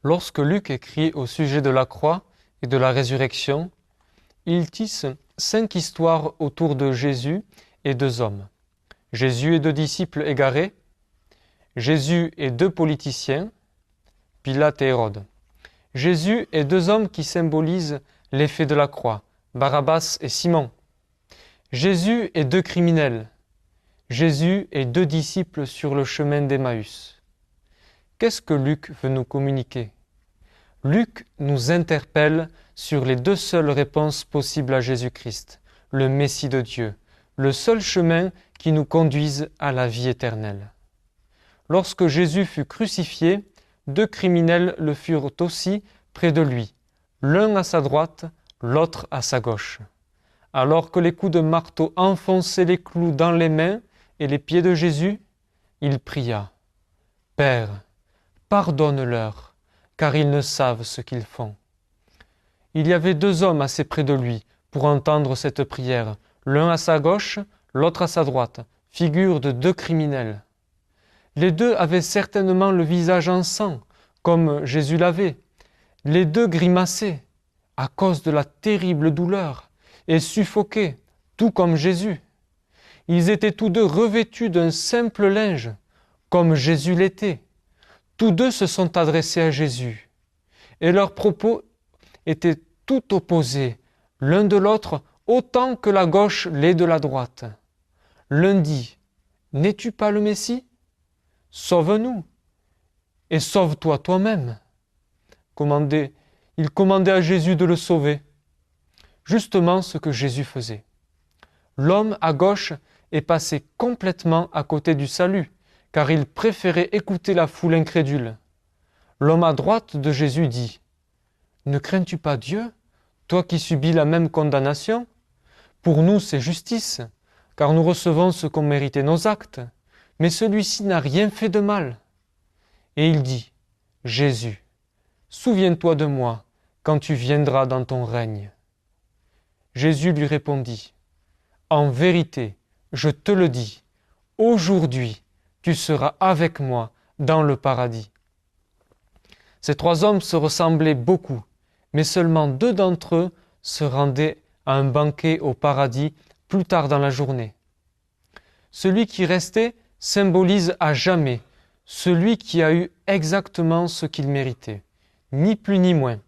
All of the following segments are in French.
Lorsque Luc écrit au sujet de la croix et de la résurrection, il tisse 5 histoires autour de Jésus et 2 hommes. Jésus et 2 disciples égarés, Jésus et 2 politiciens, Pilate et Hérode. Jésus et 2 hommes qui symbolisent l'effet de la croix, Barabbas et Simon. Jésus et 2 criminels, Jésus et 2 disciples sur le chemin d'Emmaüs. Qu'est-ce que Luc veut nous communiquer? Luc nous interpelle sur les 2 seules réponses possibles à Jésus-Christ, le Messie de Dieu, le seul chemin qui nous conduise à la vie éternelle. Lorsque Jésus fut crucifié, 2 criminels le furent aussi près de lui, l'un à sa droite, l'autre à sa gauche. Alors que les coups de marteau enfonçaient les clous dans les mains et les pieds de Jésus, il pria « Père, pardonne-leur, car ils ne savent ce qu'ils font. » Il y avait 2 hommes assez près de lui pour entendre cette prière, l'un à sa gauche, l'autre à sa droite, figure de 2 criminels. Les 2 avaient certainement le visage en sang, comme Jésus l'avait. Les 2 grimaçaient à cause de la terrible douleur et suffoquaient, tout comme Jésus. Ils étaient tous 2 revêtus d'un simple linge, comme Jésus l'était. Tous 2 se sont adressés à Jésus, et leurs propos étaient tout opposés, l'un de l'autre, autant que la gauche l'est de la droite. L'un dit « N'es-tu pas le Messie ? Sauve-nous, et sauve-toi toi-même. » Il commandait à Jésus de le sauver. Justement ce que Jésus faisait. L'homme à gauche est passé complètement à côté du salut, car il préférait écouter la foule incrédule. L'homme à droite de Jésus dit « Ne crains-tu pas Dieu, toi qui subis la même condamnation? Pour nous c'est justice, car nous recevons ce qu'ont mérité nos actes, mais celui-ci n'a rien fait de mal. » Et il dit « Jésus, souviens-toi de moi quand tu viendras dans ton règne. » Jésus lui répondit « En vérité, je te le dis, aujourd'hui tu seras avec moi dans le paradis. » Ces 3 hommes se ressemblaient beaucoup, mais seulement 2 d'entre eux se rendaient à un banquet au paradis plus tard dans la journée. Celui qui restait symbolise à jamais celui qui a eu exactement ce qu'il méritait, ni plus ni moins,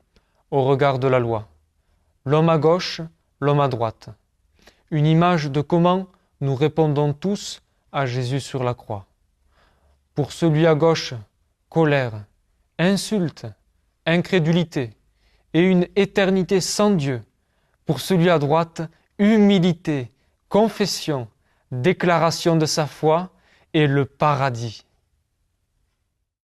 au regard de la loi. L'homme à gauche, l'homme à droite. Une image de comment nous répondons tous à Jésus sur la croix. Pour celui à gauche, colère, insulte, incrédulité et une éternité sans Dieu. Pour celui à droite, humilité, confession, déclaration de sa foi et le paradis.